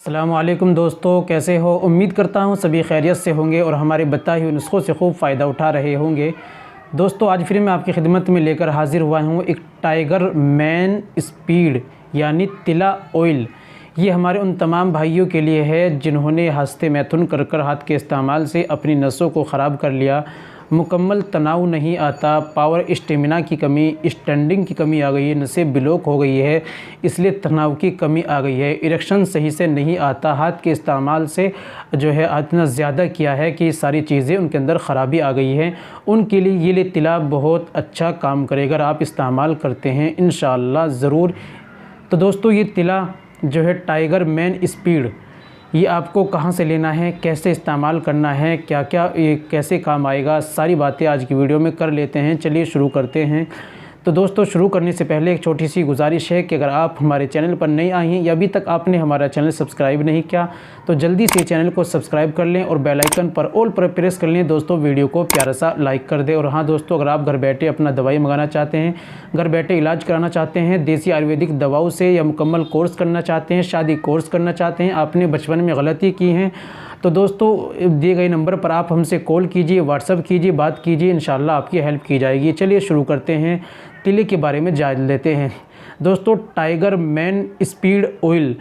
अस्सलामुअलैकुम दोस्तों, कैसे हो? उम्मीद करता हूँ सभी खैरियत से होंगे और हमारे बताए हुए नुस्खों से खूब फ़ायदा उठा रहे होंगे। दोस्तों, आज फिर मैं आपकी खिदमत में लेकर हाज़िर हुआ हूँ एक टाइगर मैन स्पीड यानी तिला ऑयल। ये हमारे उन तमाम भाइयों के लिए है जिन्होंने हस्ते मैथुन कर हाथ के इस्तेमाल से अपनी नसों को ख़राब कर लिया, मुकम्मल तनाव नहीं आता, पावर स्टेमिना की कमी, स्टैंडिंग की कमी आ गई है, नसें ब्लॉक हो गई है, इसलिए तनाव की कमी आ गई है, इरेक्शन सही से नहीं आता, हाथ के इस्तेमाल से जो है इतना ज़्यादा किया है कि सारी चीज़ें उनके अंदर ख़राबी आ गई है। उनके लिए ये तिला बहुत अच्छा काम करेगा अगर आप इस्तेमाल करते हैं इंशाअल्लाह ज़रूर। तो दोस्तों, ये तिला जो है टाइगर मैन स्पीड, ये आपको कहाँ से लेना है, कैसे इस्तेमाल करना है, क्या क्या ये कैसे काम आएगा, सारी बातें आज की वीडियो में कर लेते हैं। चलिए शुरू करते हैं। तो दोस्तों, शुरू करने से पहले एक छोटी सी गुजारिश है कि अगर आप हमारे चैनल पर नए आए हैं या अभी तक आपने हमारा चैनल सब्सक्राइब नहीं किया तो जल्दी से चैनल को सब्सक्राइब कर लें और बेल आइकन पर ऑल पर प्रेस कर लें। दोस्तों, वीडियो को प्यारा सा लाइक कर दें। और हाँ दोस्तों, अगर आप घर बैठे अपना दवाई मंगाना चाहते हैं, घर बैठे इलाज कराना चाहते हैं देसी आयुर्वेदिक दवाओं से, या मुकम्मल कोर्स करना चाहते हैं, शादी कोर्स करना चाहते हैं, आपने बचपन में गलती की हैं, तो दोस्तों दिए गए नंबर पर आप हमसे कॉल कीजिए, व्हाट्सअप कीजिए, बात कीजिए, इंशाल्लाह आपकी हेल्प की जाएगी। चलिए शुरू करते हैं, तिले के बारे में जान लेते हैं। दोस्तों, टाइगर मैन स्पीड ऑयल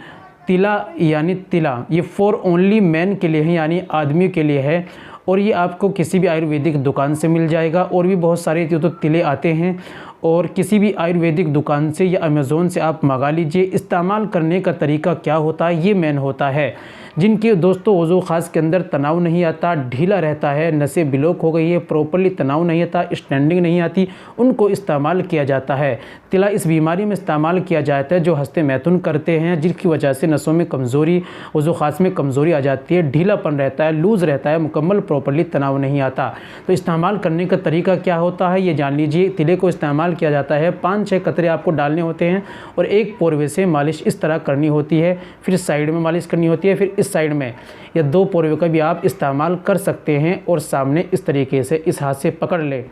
तिला यानी तिला, ये फॉर ओनली मैन के लिए है यानी आदमी के लिए है, और ये आपको किसी भी आयुर्वेदिक दुकान से मिल जाएगा। और भी बहुत सारे तो तिले आते हैं, और किसी भी आयुर्वेदिक दुकान से या अमेज़ोन से आप मंगा लीजिए। इस्तेमाल करने का तरीका क्या होता है, ये मेन होता है। जिनके दोस्तों वज़ू ख़ास के अंदर तनाव नहीं आता, ढीला रहता है, नसें ब्लॉक हो गई है, प्रॉपर्ली तनाव नहीं आता, स्टैंडिंग नहीं आती, उनको इस्तेमाल किया जाता है। तिला इस बीमारी में इस्तेमाल किया जाता है जो हस्ते मैथुन करते हैं, जिसकी वजह से नसों में कमज़ोरी, वज़ू ख़ास में कमज़ोरी आ जाती है, ढीलापन रहता है, लूज़ रहता है, मुकम्मल प्रॉपर्ली तनाव नहीं आता। तो इस्तेमाल करने का तरीका क्या होता है ये जान लीजिए। तिले को इस्तेमाल किया जाता है, 5-6 कतरे आपको डालने होते हैं और एक पोरवे से मालिश इस तरह करनी होती है, फिर साइड में मालिश करनी होती है, फिर इस साइड में, या 2 पोरवे का भी आप इस्तेमाल कर सकते हैं। और सामने इस तरीके से इस हाथ से पकड़ ले,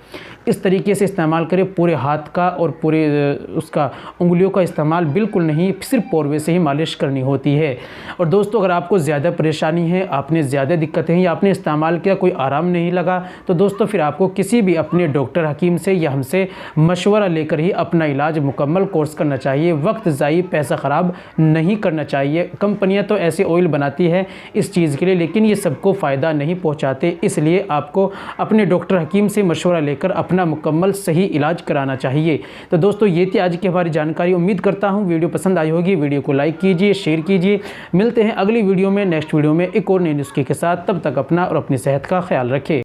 इस तरीके से इस्तेमाल करें, पूरे हाथ का और पूरे उसका उंगलियों का इस्तेमाल बिल्कुल नहीं, सिर्फ पोरवे से ही मालिश करनी होती है। और दोस्तों, अगर आपको ज़्यादा परेशानी है, आपने ज़्यादा दिक्कतें हैं या आपने इस्तेमाल किया कोई आराम नहीं लगा, तो दोस्तों फिर आपको किसी भी अपने डॉक्टर हकीम से या हमसे मशवरा लेकर ही अपना इलाज मुकम्मल कोर्स करना चाहिए। वक्त ज़ाई, पैसा ख़राब नहीं करना चाहिए। कंपनियां तो ऐसे ऑयल बनाती है इस चीज़ के लिए, लेकिन ये सबको फ़ायदा नहीं पहुंचाते, इसलिए आपको अपने डॉक्टर हकीम से मशवरा लेकर अपना मुकम्मल सही इलाज कराना चाहिए। तो दोस्तों, ये थी आज की हमारी जानकारी। उम्मीद करता हूँ वीडियो पसंद आई होगी। वीडियो को लाइक कीजिए, शेयर कीजिए। मिलते हैं अगली वीडियो में, नेक्स्ट वीडियो में एक और नए नुस्खे के साथ। तब तक अपना और अपनी सेहत का ख्याल रखें।